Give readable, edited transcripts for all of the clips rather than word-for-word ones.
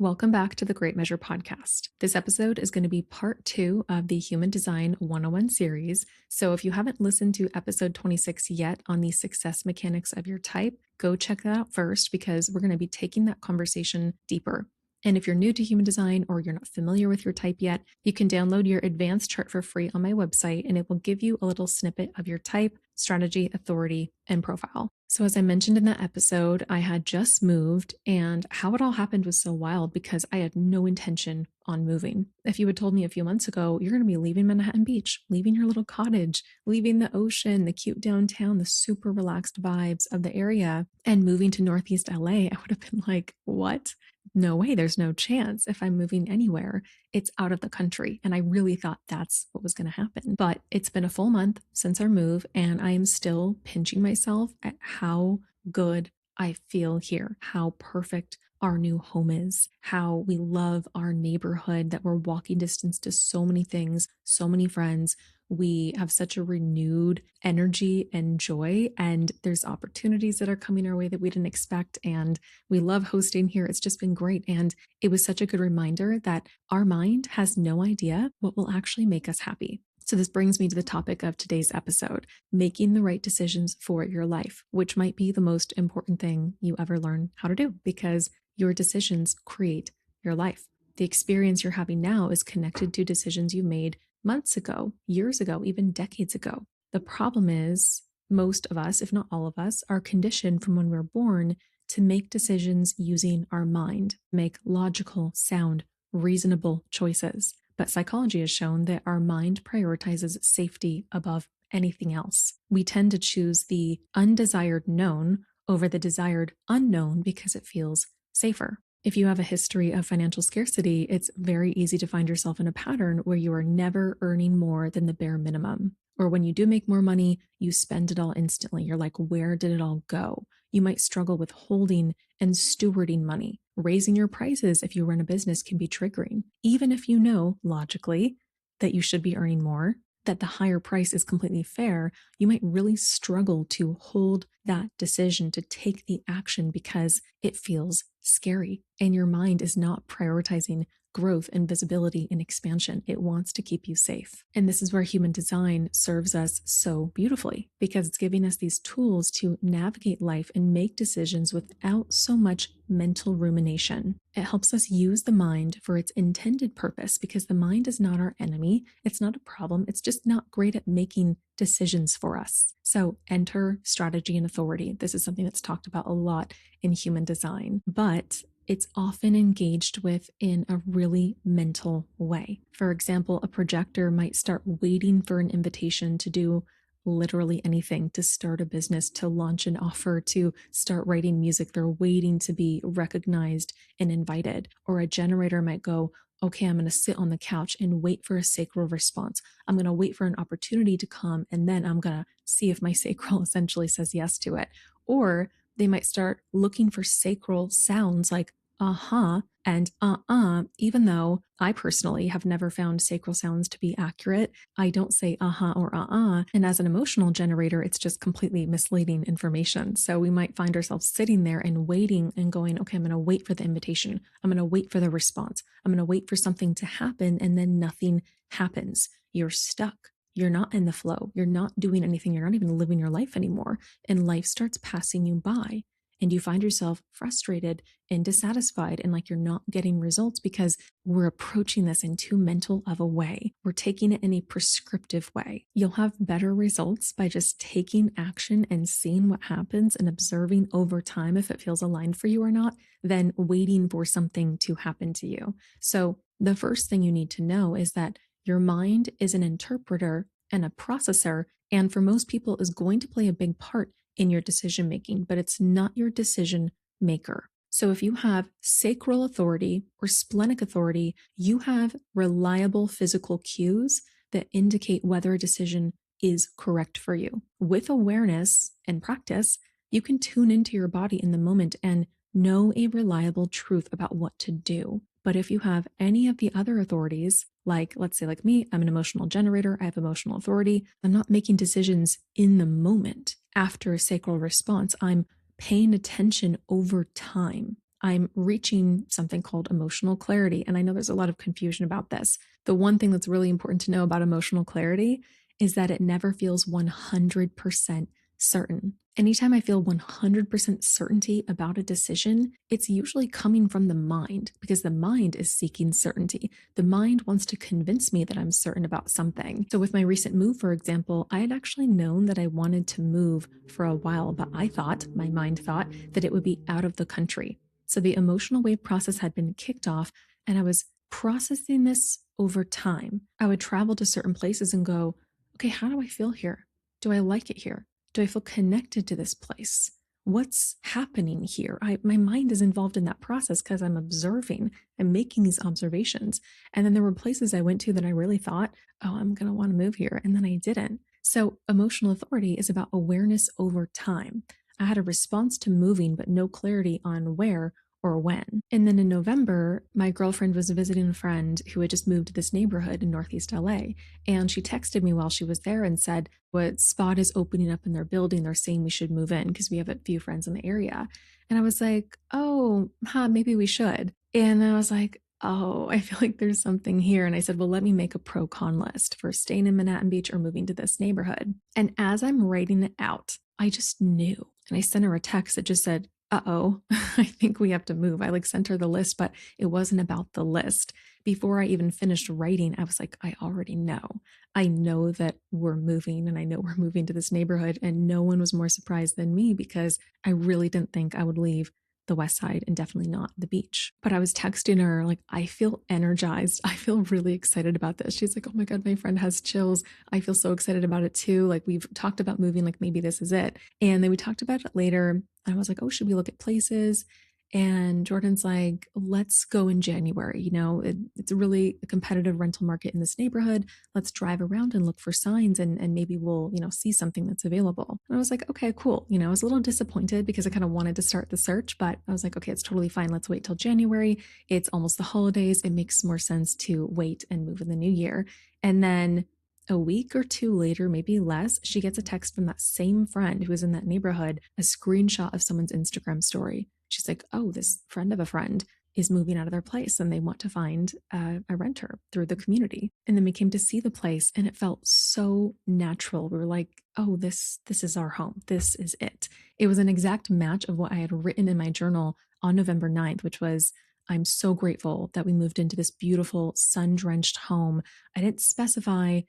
Welcome back to the Great Measure podcast. This episode is going to be part 2 of the Human Design 101 series. So if you haven't listened to episode 26 yet on the success mechanics of your type, go check that out first because we're going to be taking that conversation deeper. And if you're new to human design or you're not familiar with your type yet, you can download your advanced chart for free on my website, and it will give you a little snippet of your type, strategy, authority, and profile. So as I mentioned in that episode, I had just moved, and how it all happened was so wild because I had no intention on moving. If you had told me a few months ago, you're going to be leaving Manhattan Beach, leaving your little cottage, leaving the ocean, the cute downtown, the super relaxed vibes of the area, and moving to Northeast LA, I would have been like, what? No way, there's no chance. If I'm moving anywhere, it's out of the country. And I really thought that's what was going to happen. But it's been a full month since our move, and I am still pinching myself at how good I feel here, how perfect our new home is, how we love our neighborhood, that we're walking distance to so many things, so many friends. We have such a renewed energy and joy, and there's opportunities that are coming our way that we didn't expect. And we love hosting here. It's just been great. And it was such a good reminder that our mind has no idea what will actually make us happy. So this brings me to the topic of today's episode, making the right decisions for your life, which might be the most important thing you ever learn how to do, because your decisions create your life. The experience you're having now is connected to decisions you made months ago, years ago, even decades ago. The problem is most of us, if not all of us, are conditioned from when we're born to make decisions using our mind, make logical, sound, reasonable choices. But psychology has shown that our mind prioritizes safety above anything else. We tend to choose the undesired known over the desired unknown because it feels safer. If you have a history of financial scarcity, it's very easy to find yourself in a pattern where you are never earning more than the bare minimum. Or when you do make more money, you spend it all instantly. You're like, where did it all go? You might struggle with holding and stewarding money. Raising your prices if you run a business can be triggering. Even if you know logically that you should be earning more, that the higher price is completely fair, you might really struggle to hold that decision, to take the action because it feels scary and your mind is not prioritizing growth and visibility and expansion. It wants to keep you safe. And this is where human design serves us so beautifully, because it's giving us these tools to navigate life and make decisions without so much mental rumination. It helps us use the mind for its intended purpose, because the mind is not our enemy. It's not a problem. It's just not great at making decisions for us. So enter strategy and authority. This is something that's talked about a lot in human design, but it's often engaged with in a really mental way. For example, a projector might start waiting for an invitation to do literally anything, to start a business, to launch an offer, to start writing music. They're waiting to be recognized and invited. Or a generator might go, okay, I'm going to sit on the couch and wait for a sacral response. I'm going to wait for an opportunity to come, and then I'm going to see if my sacral essentially says yes to it. Or they might start looking for sacral sounds like uh-huh and even though I personally have never found sacral sounds to be accurate. I don't say uh-huh or and as an emotional generator, it's just completely misleading information. So we might find ourselves sitting there and waiting and going, okay, I'm going to wait for the invitation. I'm going to wait for the response. I'm going to wait for something to happen, and then nothing happens. You're stuck. You're not in the flow. You're not doing anything. You're not even living your life anymore. And life starts passing you by. And you find yourself frustrated and dissatisfied and like you're not getting results because we're approaching this in too mental of a way. We're taking it in a prescriptive way. You'll have better results by just taking action and seeing what happens and observing over time if it feels aligned for you or not, than waiting for something to happen to you. So the first thing you need to know is that your mind is an interpreter and a processor, and for most people is going to play a big part in your decision making, but it's not your decision maker. So if you have sacral authority or splenic authority, you have reliable physical cues that indicate whether a decision is correct for you. With awareness and practice, you can tune into your body in the moment and know a reliable truth about what to do. But if you have any of the other authorities, like let's say like me, I'm an emotional generator, I have emotional authority, I'm not making decisions in the moment after a sacral response. I'm paying attention over time. I'm reaching something called emotional clarity. And I know there's a lot of confusion about this. The one thing that's really important to know about emotional clarity is that it never feels 100% certain. Anytime I feel 100% certainty about a decision, it's usually coming from the mind because the mind is seeking certainty. The mind wants to convince me that I'm certain about something. So, with my recent move, for example, I had actually known that I wanted to move for a while, but my mind thought, that it would be out of the country. So, the emotional wave process had been kicked off, and I was processing this over time. I would travel to certain places and go, okay, how do I feel here? Do I like it here? Do I feel connected to this place? What's happening here? My mind is involved in that process because I'm observing, I'm making these observations. And then there were places I went to that I really thought, oh, I'm going to want to move here. And then I didn't. So emotional authority is about awareness over time. I had a response to moving, but no clarity on where or when. And then in November, my girlfriend was visiting a friend who had just moved to this neighborhood in Northeast LA. And she texted me while she was there and said, what spot is opening up in their building? They're saying we should move in because we have a few friends in the area. And I was like, oh, maybe we should. And I was like, oh, I feel like there's something here. And I said, well, let me make a pro con list for staying in Manhattan Beach or moving to this neighborhood. And as I'm writing it out, I just knew. And I sent her a text that just said, uh-oh, I think we have to move. I sent her the list, but it wasn't about the list. Before I even finished writing, I was like, I already know. I know that we're moving and I know we're moving to this neighborhood. And no one was more surprised than me because I really didn't think I would leave the west side and definitely not the beach. But I was texting her like, I feel energized. I feel really excited about this. She's like, oh my God, my friend has chills. I feel so excited about it too. Like we've talked about moving, like maybe this is it. And then we talked about it later. And I was like, oh, should we look at places? And Jordan's like, let's go in January. It's a really competitive rental market in this neighborhood. Let's drive around and look for signs and maybe we'll, see something that's available. And I was like, okay, cool. I was a little disappointed because I kind of wanted to start the search, but I was like, okay, it's totally fine. Let's wait till January. It's almost the holidays. It makes more sense to wait and move in the new year. And then a week or two later, maybe less, she gets a text from that same friend who was in that neighborhood, a screenshot of someone's Instagram story. She's like, oh, this friend of a friend is moving out of their place and they want to find a renter through the community. And then we came to see the place and it felt so natural. We were like, oh, this is our home. This is it. It was an exact match of what I had written in my journal on November 9th, which was, I'm so grateful that we moved into this beautiful sun-drenched home. I didn't specify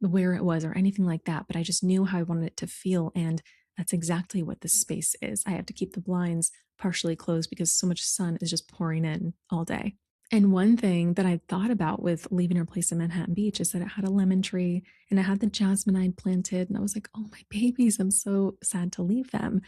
where it was or anything like that, but I just knew how I wanted it to feel. And that's exactly what this space is. I have to keep the blinds partially closed because so much sun is just pouring in all day. And one thing that I thought about with leaving our place in Manhattan Beach is that it had a lemon tree and it had the jasmine I'd planted. And I was like, oh, my babies, I'm so sad to leave them.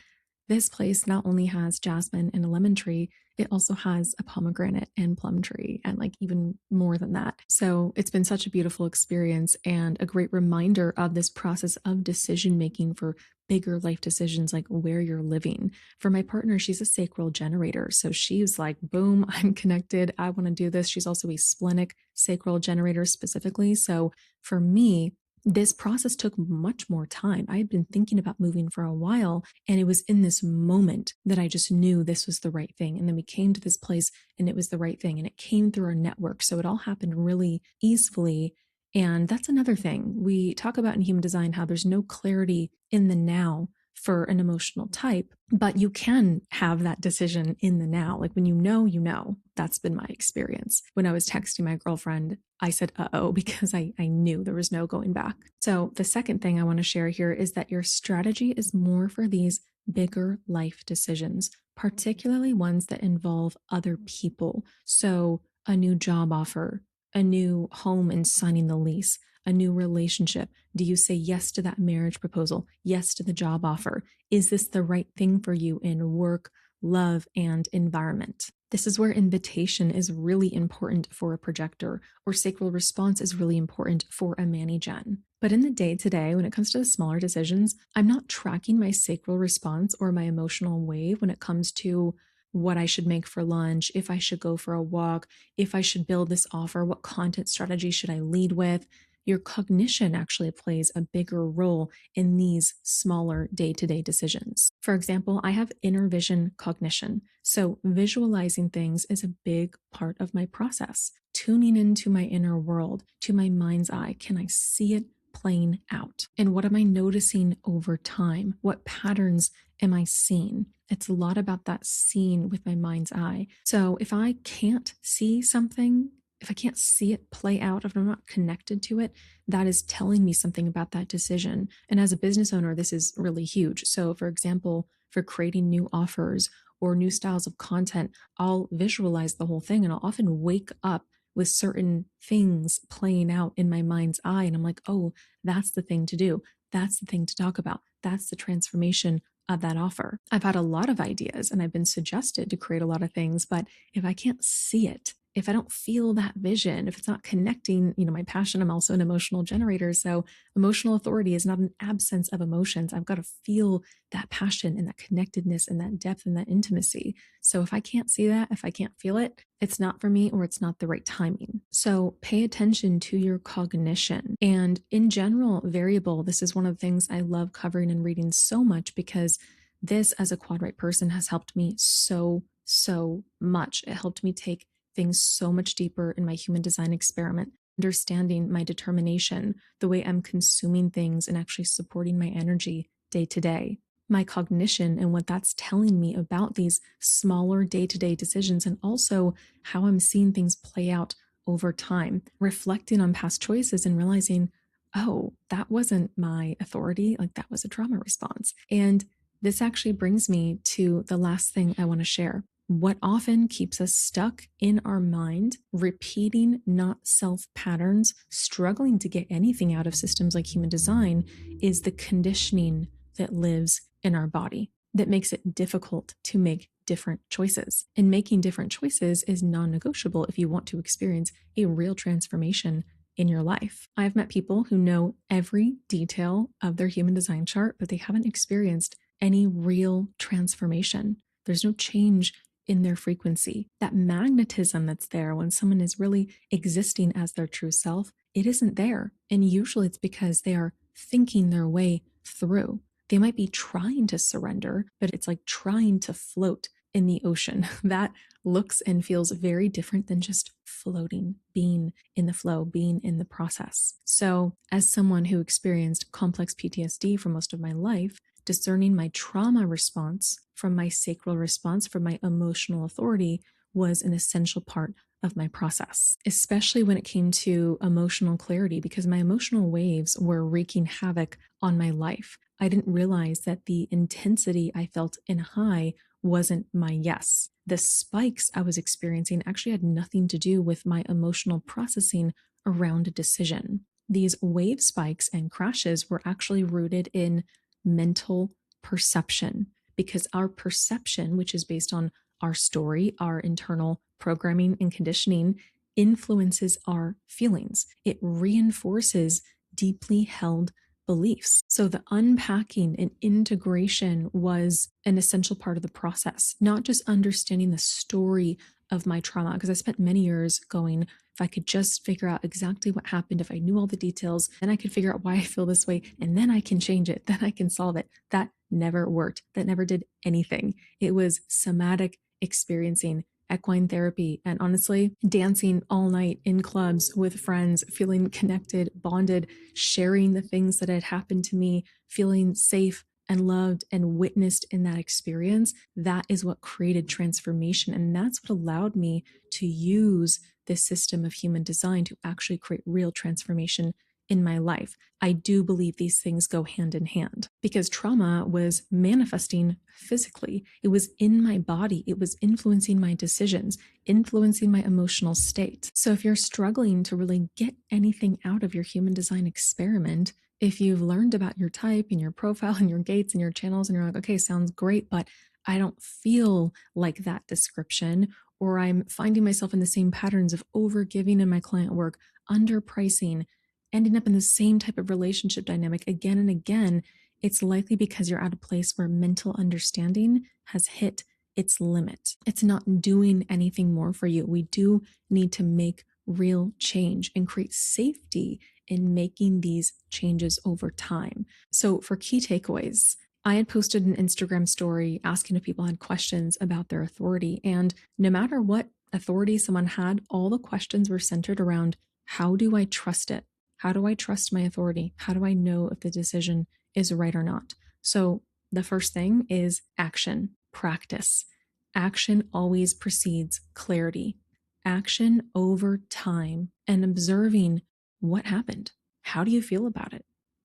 This place not only has jasmine and a lemon tree, it also has a pomegranate and plum tree, and even more than that. So it's been such a beautiful experience and a great reminder of this process of decision making for bigger life decisions like where you're living. For my partner, she's a sacral generator. So she's like, boom, I'm connected. I want to do this. She's also a splenic sacral generator specifically. So for me, this process took much more time. I had been thinking about moving for a while, and it was in this moment that I just knew this was the right thing. And then we came to this place and it was the right thing, and it came through our network. So it all happened really easily. And that's another thing we talk about in human design, how there's no clarity in the now for an emotional type, but you can have that decision in the now. Like when you know. That's been my experience. When I was texting my girlfriend, I said, uh-oh, because I knew there was no going back. So the second thing I want to share here is that your strategy is more for these bigger life decisions, particularly ones that involve other people. So a new job offer, a new home and signing the lease, a new relationship. Do you say yes to that marriage proposal? Yes to the job offer? Is this the right thing for you in work, love, and environment? This is where invitation is really important for a projector, or sacral response is really important for a Mani-Gen. But in the day-to-day, when it comes to the smaller decisions, I'm not tracking my sacral response or my emotional wave when it comes to what I should make for lunch, if I should go for a walk, if I should build this offer, what content strategy should I lead with. your cognition actually plays a bigger role in these smaller day-to-day decisions. For example, I have inner vision cognition. So visualizing things is a big part of my process. Tuning into my inner world, to my mind's eye. Can I see it playing out? And what am I noticing over time? What patterns am I seeing? It's a lot about that seeing with my mind's eye. So if I can't see something, if I can't see it play out, if I'm not connected to it, that is telling me something about that decision. And as a business owner, this is really huge. So, for example, for creating new offers or new styles of content, I'll visualize the whole thing and I'll often wake up with certain things playing out in my mind's eye. And I'm like, oh, that's the thing to do. That's the thing to talk about. That's the transformation of that offer. I've had a lot of ideas and I've been suggested to create a lot of things, but if I can't see it, if I don't feel that vision, if it's not connecting, my passion, I'm also an emotional generator. So emotional authority is not an absence of emotions. I've got to feel that passion and that connectedness and that depth and that intimacy. So if I can't see that, if I can't feel it, it's not for me or it's not the right timing. So pay attention to your cognition. And in general, variable, this is one of the things I love covering and reading so much because this as a quad right person has helped me so much. It helped me take things so much deeper in my human design experiment, understanding my determination, the way I'm consuming things and actually supporting my energy day to day. My cognition and what that's telling me about these smaller day-to-day decisions, and also how I'm seeing things play out over time, reflecting on past choices and realizing, oh, that wasn't my authority, like that was a trauma response. And this actually brings me to the last thing I want to share. What often keeps us stuck in our mind, repeating not self patterns, struggling to get anything out of systems like human design, is the conditioning that lives in our body that makes it difficult to make different choices. And making different choices is non-negotiable if you want to experience a real transformation in your life. I've met people who know every detail of their human design chart, but they haven't experienced any real transformation. There's no change in their frequency. That magnetism that's there when someone is really existing as their true self, it isn't there. And usually it's because they are thinking their way through. They might be trying to surrender, but it's like trying to float in the ocean. That looks and feels very different than just floating, being in the flow, being in the process. So, as someone who experienced complex PTSD for most of my life, discerning my trauma response from my sacral response, from my emotional authority, was an essential part of my process, especially when it came to emotional clarity, because my emotional waves were wreaking havoc on my life. I didn't realize that the intensity I felt in high wasn't my yes. The spikes I was experiencing actually had nothing to do with my emotional processing around a decision. These wave spikes and crashes were actually rooted in mental perception, because our perception, which is based on our story, our internal programming and conditioning, influences our feelings. It reinforces deeply held beliefs. So the unpacking and integration was an essential part of the process, not just understanding the story of my trauma, because I spent many years going, if I could just figure out exactly what happened, if I knew all the details, then I could figure out why I feel this way, and then I can change it, then I can solve it. That never worked. That never did anything. It was somatic experiencing, equine therapy, and honestly, dancing all night in clubs with friends, feeling connected, bonded, sharing the things that had happened to me, feeling safe and loved and witnessed in that experience. That is what created transformation. And that's what allowed me to use this system of human design to actually create real transformation in my life. I do believe these things go hand in hand, because trauma was manifesting physically. It was in my body. It was influencing my decisions, influencing my emotional state. So if you're struggling to really get anything out of your human design experiment, if you've learned about your type and your profile and your gates and your channels and you're like, okay, sounds great, but I don't feel like that description, or I'm finding myself in the same patterns of overgiving in my client work, underpricing, ending up in the same type of relationship dynamic again and again, it's likely because you're at a place where mental understanding has hit its limit. It's not doing anything more for you. We do need to make real change and create safety in making these changes over time. So for key takeaways, I had posted an Instagram story asking if people had questions about their authority. And no matter what authority someone had, all the questions were centered around, how do I trust it? How do I trust my authority? How do I know if the decision is right or not? So the first thing is action, practice. Action always precedes clarity. Action over time and observing what happened. How do you feel about it?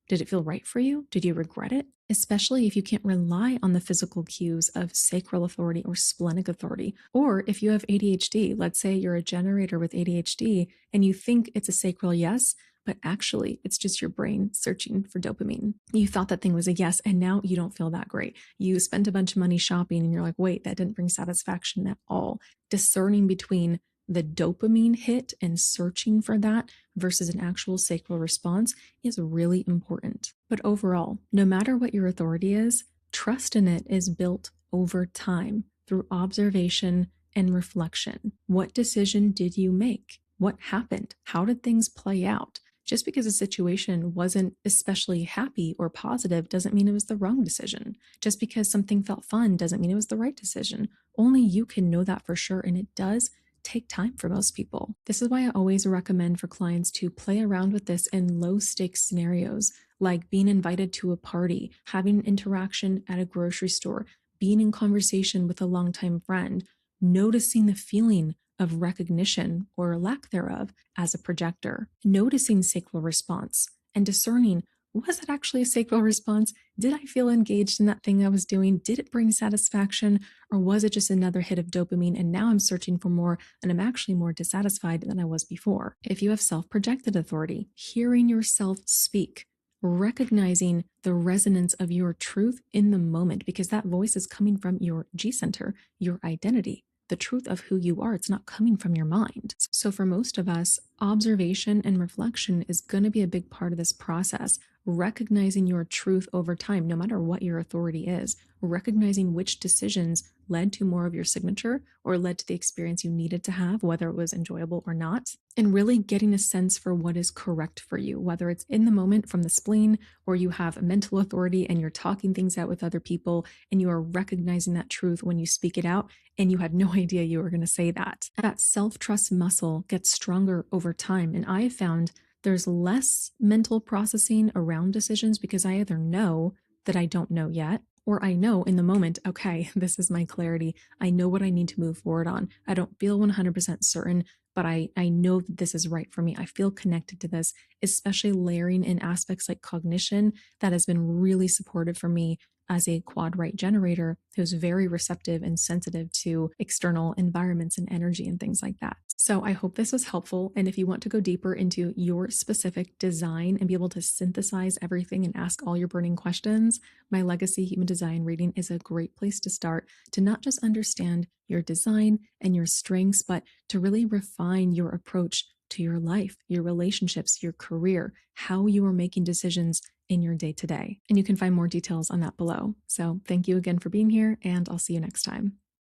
Did it feel right for you? Did you regret it? Especially if you can't rely on the physical cues of sacral authority or splenic authority. Or if you have ADHD, let's say you're a generator with ADHD and you think it's a sacral yes, but actually it's just your brain searching for dopamine. You thought that thing was a yes, and now you don't feel that great. You spent a bunch of money shopping and you're like, wait, that didn't bring satisfaction at all. Discerning between the dopamine hit and searching for that versus an actual sacral response is really important. But overall, no matter what your authority is, trust in it is built over time through observation and reflection. What decision did you make? What happened? How did things play out? Just because a situation wasn't especially happy or positive doesn't mean it was the wrong decision. Just because something felt fun doesn't mean it was the right decision. Only you can know that for sure, and it does take time for most people. This is why I always recommend for clients to play around with this in low stakes scenarios, like being invited to a party, having an interaction at a grocery store, being in conversation with a longtime friend, noticing the feeling of recognition or lack thereof as a projector, noticing sacral response and discerning, was it actually a sacral response? Did I feel engaged in that thing I was doing? Did it bring satisfaction? Or was it just another hit of dopamine and now I'm searching for more and I'm actually more dissatisfied than I was before? If you have self-projected authority, hearing yourself speak, recognizing the resonance of your truth in the moment, because that voice is coming from your G center, your identity, the truth of who you are. It's not coming from your mind. So for most of us, observation and reflection is going to be a big part of this process. Recognizing your truth over time, no matter what your authority is, recognizing which decisions led to more of your signature or led to the experience you needed to have, whether it was enjoyable or not, and really getting a sense for what is correct for you, whether it's in the moment from the spleen or you have mental authority and you're talking things out with other people and you are recognizing that truth when you speak it out and you had no idea you were going to say that. That self-trust muscle gets stronger over time. And I found there's less mental processing around decisions because I either know that I don't know yet, or I know in the moment, okay, this is my clarity. I know what I need to move forward on. I don't feel 100% certain, but I know that this is right for me. I feel connected to this, especially layering in aspects like cognition that has been really supportive for me as a quad right generator who's very receptive and sensitive to external environments and energy and things like that. So I hope this was helpful. And if you want to go deeper into your specific design and be able to synthesize everything and ask all your burning questions, my Legacy Human Design reading is a great place to start to not just understand your design and your strengths, but to really refine your approach to your life, your relationships, your career, how you are making decisions in your day to day. And you can find more details on that below. So thank you again for being here, and I'll see you next time.